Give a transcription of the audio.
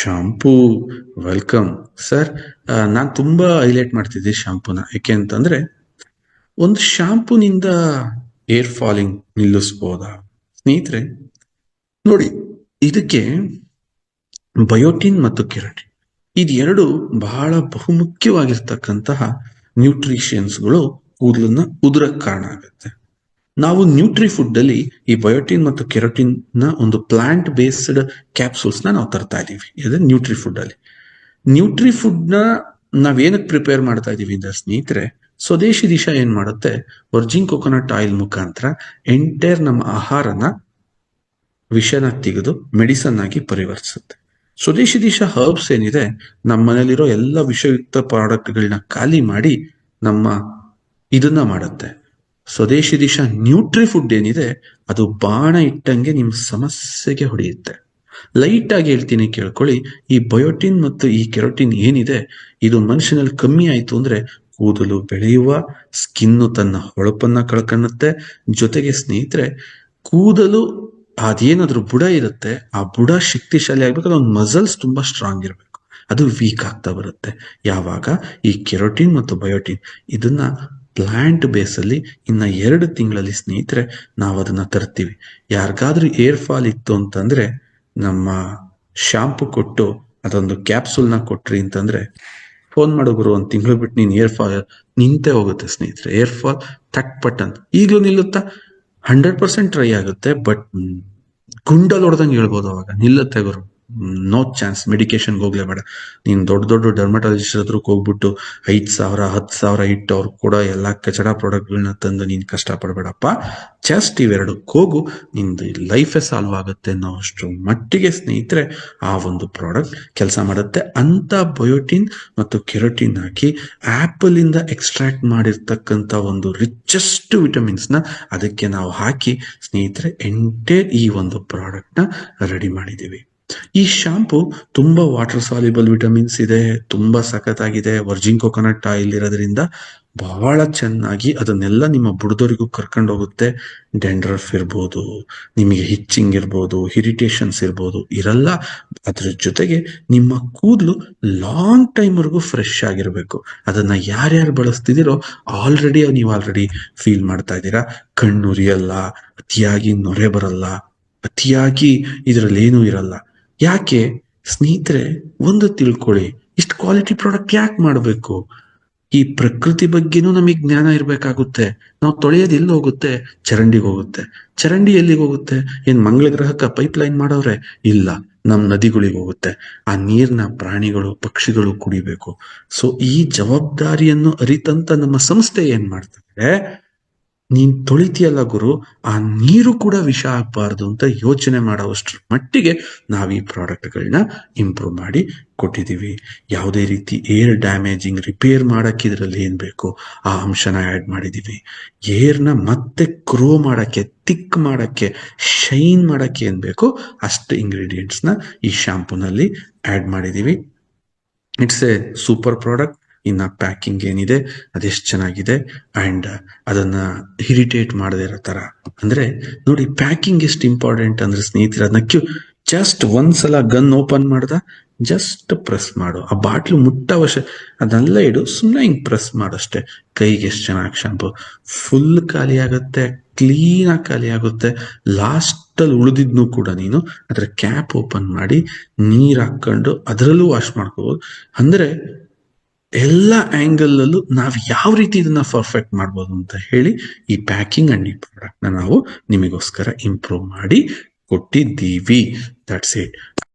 Shampoo welcome sir. ನಾನು ತುಂಬಾ highlight ಮಾಡ್ತಿದ್ದೆ ಶಾಂಪೂನ. ಯಾಕೆ ಅಂತಂದ್ರೆ ಒಂದು ಶಾಂಪೂನಿಂದ ಏರ್ ಫಾಲಿಂಗ್ ನಿಲ್ಲಿಸ್ಬೋದಾ ಸ್ನೇಹಿತರೆ? ನೋಡಿ, ಇದಕ್ಕೆ ಬಯೋಟಿನ್ ಮತ್ತು ಕೆರಟಿನ್ ಇದೆರಡು ಬಹಳ ಬಹುಮುಖ್ಯವಾಗಿರ್ತಕ್ಕಂತಹ ನ್ಯೂಟ್ರಿಷನ್ಸ್ಗಳು ಕೂದಲನ್ನ ಉದುರಕ್ಕೆ ಕಾರಣ ಆಗುತ್ತೆ. ನಾವು ನ್ಯೂಟ್ರಿ ಫುಡ್ ಅಲ್ಲಿ ಈ ಬಯೋಟಿನ್ ಮತ್ತು ಕೆರೋಟಿನ್ ನ ಒಂದು ಪ್ಲಾಂಟ್ ಬೇಸ್ಡ್ ಕ್ಯಾಪ್ಸೂಲ್ಸ್ ನಾವು ತರ್ತಾ ಇದೀವಿ. ಇದು ನ್ಯೂಟ್ರಿ ಫುಡ್ ಅಲ್ಲಿ. ನ್ಯೂಟ್ರಿ ಫುಡ್ ನ ನಾವೇನಕ್ಕೆ ಪ್ರಿಪೇರ್ ಮಾಡ್ತಾ ಇದೀವಿ ಅಂದ್ರೆ ಸ್ನೇಹಿತರೆ, ಸ್ವದೇಶಿ ದಿಶಾ ಏನ್ ಮಾಡುತ್ತೆ, ವರ್ಜಿನ್ ಕೊಕೊನಟ್ ಆಯಿಲ್ ಮುಖಾಂತರ ಎಂಟೈರ್ ನಮ್ಮ ಆಹಾರನ ವಿಷನ ತೆಗೆದು ಮೆಡಿಸನ್ ಆಗಿ ಪರಿವರ್ತಿಸುತ್ತೆ. ಸ್ವದೇಶಿ ದಿಶಾ ಹರ್ಬ್ಸ್ ಏನಿದೆ, ನಮ್ಮ ಮನೇಲಿರೋ ಎಲ್ಲ ವಿಷಯುಕ್ತ ಪ್ರಾಡಕ್ಟ್ಗಳನ್ನ ಖಾಲಿ ಮಾಡಿ ನಮ್ಮ ಇದನ್ನ ಮಾಡುತ್ತೆ. ಸ್ವದೇಶಿ ದಿಶಾ ನ್ಯೂಟ್ರಿ ಫುಡ್ ಏನಿದೆ, ಅದು ಬಾಣ ಇಟ್ಟಂಗೆ ನಿಮ್ ಸಮಸ್ಯೆಗೆ ಹೊಡೆಯುತ್ತೆ. ಲೈಟ್ ಆಗಿ ಹೇಳ್ತೀನಿ ಕೇಳ್ಕೊಳ್ಳಿ. ಈ ಬಯೋಟಿನ್ ಮತ್ತು ಈ ಕೆರೋಟಿನ್ ಏನಿದೆ, ಇದು ಮನುಷ್ಯನಲ್ಲಿ ಕಮ್ಮಿ ಆಯ್ತು ಅಂದ್ರೆ ಕೂದಲು ಬೆಳೆಯುವ, ಸ್ಕಿನ್ನು ತನ್ನ ಹೊಳಪನ್ನ ಕಳ್ಕೊಳ್ಳುತ್ತೆ. ಜೊತೆಗೆ ಸ್ನೇಹಿತರೆ, ಕೂದಲು ಅದೇನಾದ್ರೂ ಬುಡ ಇರುತ್ತೆ, ಆ ಬುಡ ಶಕ್ತಿಶಾಲಿ ಆಗ್ಬೇಕಾದ್ರೆ ಒಂದು ಮಸಲ್ಸ್ ತುಂಬಾ ಸ್ಟ್ರಾಂಗ್ ಇರಬೇಕು, ಅದು ವೀಕ್ ಆಗ್ತಾ ಬರುತ್ತೆ. ಯಾವಾಗ ಈ ಕೆರೋಟಿನ್ ಮತ್ತು ಬಯೋಟಿನ್ ಇದನ್ನ ಪ್ಲಾಂಟ್ ಬೇಸಲ್ಲಿ ಇನ್ನ 2 ತಿಂಗಳಲ್ಲಿ ಸ್ನೇಹಿತರೆ ನಾವು ಅದನ್ನ ತರ್ತೀವಿ. ಯಾರಿಗಾದ್ರೂ ಏರ್ ಫಾಲ್ ಇತ್ತು ಅಂತಂದ್ರೆ ನಮ್ಮ ಶಾಂಪು ಕೊಟ್ಟು ಅದೊಂದು ಕ್ಯಾಪ್ಸೂಲ್ನ ಕೊಟ್ರಿ ಅಂತಂದ್ರೆ ಫೋನ್ ಮಾಡೋ ಗುರು, 1 ತಿಂಗಳು ಬಿಟ್ಟು ನೀನ್ ಏರ್ ಫಾಲ್ ನಿಂತೇ ಹೋಗುತ್ತೆ ಸ್ನೇಹಿತರೆ. ಏರ್ ಫಾಲ್ ತಟ್ ಪಟ್ ಅಂತ ಈಗಲೂ ನಿಲ್ಲುತ್ತಾ? 100% ಟ್ರೈ ಆಗುತ್ತೆ, ಬಟ್ ಗುಂಡಲ್ ಹೊಡೆದಂಗೆ ಹೇಳ್ಬೋದು, ಅವಾಗ ನಿಲ್ಲುತ್ತೆ ಗುರು. No chance. ಮೆಡಿಕೇಶನ್ಗೆ ಹೋಗ್ಲೇಬೇಡ. ನೀನ್ ದೊಡ್ಡ ದೊಡ್ಡ ಡರ್ಮಟಾಲಜಿಸ್ಟ್ ಹತ್ರಕ್ಕೆ ಹೋಗ್ಬಿಟ್ಟು 5,000 10,000 ಇಟ್ಟು ಅವ್ರು ಕೂಡ ಎಲ್ಲಾ ಕಚಡ ಪ್ರಾಡಕ್ಟ್ಗಳನ್ನ ತಂದು ನೀನ್ ಕಷ್ಟ ಪಡ್ಬೇಡಪ್ಪ. ಜಸ್ಟ್ ಇವೆರಡಕ್ಕೆ ಹೋಗು, ನಿಂದು ಲೈಫೇ ಸಾಲ್ವ್ ಆಗುತ್ತೆ ಅನ್ನೋ ಅಷ್ಟು ಮಟ್ಟಿಗೆ ಸ್ನೇಹಿತರೆ ಆ ಒಂದು ಪ್ರಾಡಕ್ಟ್ ಕೆಲಸ ಮಾಡುತ್ತೆ. ಅಂತ ಬಯೋಟಿನ್ ಮತ್ತು ಕೆರೋಟಿನ್ ಹಾಕಿ ಆಪಲ್ ಇಂದ ಎಕ್ಸ್ಟ್ರಾಕ್ಟ್ ಮಾಡಿರ್ತಕ್ಕಂಥ ಒಂದು ರಿಚೆಸ್ಟ್ ವಿಟಮಿನ್ಸ್ ನ ಅದಕ್ಕೆ ನಾವು ಹಾಕಿ ಸ್ನೇಹಿತರೆ ಈ ಒಂದು ಪ್ರಾಡಕ್ಟ್ ನ ರೆಡಿ ಮಾಡಿದೀವಿ. ಈ ಶಾಂಪೂ ತುಂಬಾ ವಾಟರ್ ಸಾಲ್ಯುಬಲ್ ವಿಟಮಿನ್ಸ್ ಇದೆ, ತುಂಬಾ ಸಖತ್ತಾಗಿದೆ. ವರ್ಜಿನ್ ಕೊಕೊನಟ್ ಆಯಿಲ್ ಇರೋದ್ರಿಂದ ಬಹಳ ಚೆನ್ನಾಗಿ ಅದನ್ನೆಲ್ಲ ನಿಮ್ಮ ಬುಡದವರಿಗೂ ಕರ್ಕೊಂಡು ಹೋಗುತ್ತೆ. ಡೆಂಡ್ರಫ್ ಇರ್ಬೋದು, ನಿಮಗೆ ಹಿಚ್ಚಿಂಗ್ ಇರ್ಬೋದು, ಇರಿಟೇಷನ್ಸ್ ಇರ್ಬೋದು, ಇರಲ್ಲ. ಅದ್ರ ಜೊತೆಗೆ ನಿಮ್ಮ ಕೂದಲು ಲಾಂಗ್ ಟೈಮ್ ವರೆಗೂ ಫ್ರೆಶ್ ಆಗಿರ್ಬೇಕು. ಅದನ್ನ ಯಾರ್ಯಾರು ಬಳಸ್ತಿದ್ದೀರೋ ನೀವು ಆಲ್ರೆಡಿ ಫೀಲ್ ಮಾಡ್ತಾ ಇದ್ದೀರಾ. ಕಣ್ಣು ಉರಿಯಲ್ಲ, ಅತಿಯಾಗಿ ನೊರೆ ಬರಲ್ಲ, ಅತಿಯಾಗಿ ಇದ್ರಲ್ಲಿ ಏನೂ ಇರಲ್ಲ. ಯಾಕೆ ಸ್ನೇಹಿತರೆ, ಒಂದು ತಿಳ್ಕೊಳ್ಳಿ, ಇಷ್ಟು ಕ್ವಾಲಿಟಿ ಪ್ರಾಡಕ್ಟ್ ಯಾಕೆ ಮಾಡಬೇಕು? ಈ ಪ್ರಕೃತಿ ಬಗ್ಗೆನೂ ನಮಗೆ ಜ್ಞಾನ ಇರ್ಬೇಕಾಗುತ್ತೆ. ನಾವು ತೊಳೆಯೋದು ಎಲ್ಲಿ ಹೋಗುತ್ತೆ? ಚರಂಡಿಗೆ ಹೋಗುತ್ತೆ. ಚರಂಡಿ ಎಲ್ಲಿಗೆ ಹೋಗುತ್ತೆ? ಏನ್ ಮಂಗಳ ಗ್ರಹಕ್ಕೆ ಪೈಪ್ ಲೈನ್ ಮಾಡವ್ರೆ? ಇಲ್ಲ, ನಮ್ ನದಿಗಳಿಗೆ ಹೋಗುತ್ತೆ. ಆ ನೀರ್ನ ಪ್ರಾಣಿಗಳು ಪಕ್ಷಿಗಳು ಕುಡಿಬೇಕು. ಸೊ ಈ ಜವಾಬ್ದಾರಿಯನ್ನು ಅರಿತಂತ ನಮ್ಮ ಸಂಸ್ಥೆ ಏನ್ ಮಾಡ್ತಾರೆ, ನೀನ್ ತೊಳಿತೀಯಲ್ಲ ಗುರು, ಆ ನೀರು ಕೂಡ ವಿಷ ಆಗ್ಬಾರ್ದು ಅಂತ ಯೋಚನೆ ಮಾಡೋವಷ್ಟ್ರ ಮಟ್ಟಿಗೆ ನಾವು ಈ ಪ್ರಾಡಕ್ಟ್ಗಳನ್ನ ಇಂಪ್ರೂವ್ ಮಾಡಿ ಕೊಟ್ಟಿದೀವಿ. ಯಾವುದೇ ರೀತಿ ಏರ್ ಡ್ಯಾಮೇಜಿಂಗ್ ರಿಪೇರ್ ಮಾಡಕ್ಕೆ ಇದ್ರಲ್ಲಿ ಏನ್ ಬೇಕು ಆ ಅಂಶನ ಆಡ್ ಮಾಡಿದೀವಿ. ಏರ್ನ ಮತ್ತೆ ಗ್ರೋ ಮಾಡಕ್ಕೆ, ತಿಕ್ ಮಾಡಕ್ಕೆ, ಶೈನ್ ಮಾಡಕ್ಕೆ ಏನ್ ಬೇಕು ಅಷ್ಟು ಇಂಗ್ರೀಡಿಯೆಂಟ್ಸ್ ನ ಈ ಶಾಂಪೂನಲ್ಲಿ ಆಡ್ ಮಾಡಿದೀವಿ. It's A super product. ಇನ್ನ ಪ್ಯಾಕಿಂಗ್ ಏನಿದೆ ಅದೆಷ್ಟು ಚೆನ್ನಾಗಿದೆ, ಅಂಡ್ ಅದನ್ನ ಇರಿಟೇಟ್ ಮಾಡದೇ ಇರೋ ತರ. ಅಂದ್ರೆ ನೋಡಿ, ಪ್ಯಾಕಿಂಗ್ ಎಷ್ಟು ಇಂಪಾರ್ಟೆಂಟ್ ಅಂದ್ರೆ ಸ್ನೇಹಿತರೆ, ಅದನ್ನ ಜಸ್ಟ್ ಒಂದ್ಸಲ ಗನ್ ಓಪನ್ ಮಾಡ್ದ ಜಸ್ಟ್ ಪ್ರೆಸ್ ಮಾಡು, ಆ ಬಾಟ್ಲು ಅದನ್ನೆಲ್ಲ ಇಡು, ಸುಮ್ಮನೆ ಹಿಂಗ್ ಪ್ರೆಸ್ ಮಾಡಷ್ಟೇ. ಕೈಗೆ ಎಷ್ಟು ಚೆನ್ನಾಗಿ ಶಾಂಪು ಫುಲ್ ಖಾಲಿ ಆಗುತ್ತೆ, ಕ್ಲೀನ್ ಆಗಿ ಖಾಲಿ ಆಗುತ್ತೆ. ಲಾಸ್ಟ್ ಅಲ್ಲಿ ಉಳಿದಿದ್ನು ಕೂಡ ನೀನು ಅದ್ರ ಕ್ಯಾಪ್ ಓಪನ್ ಮಾಡಿ ನೀರ್ ಹಾಕೊಂಡು ಅದರಲ್ಲೂ ವಾಶ್ ಮಾಡ್ಕೋಬಹುದು. ಅಂದ್ರೆ ಎಲ್ಲ ಆಂಗಲ್ ಅಲ್ಲೂ ನಾವು ಯಾವ ರೀತಿ ಇದನ್ನ ಪರ್ಫೆಕ್ಟ್ ಮಾಡ್ಬೋದು ಅಂತ ಹೇಳಿ ಈ ಪ್ಯಾಕಿಂಗ್ ಅಂಡ್ ಈ ಪ್ರಾಡಕ್ಟ್ ನ ನಾವು ನಿಮಗೋಸ್ಕರ ಇಂಪ್ರೂವ್ ಮಾಡಿ ಕೊಟ್ಟಿದ್ದೀವಿ. That's it.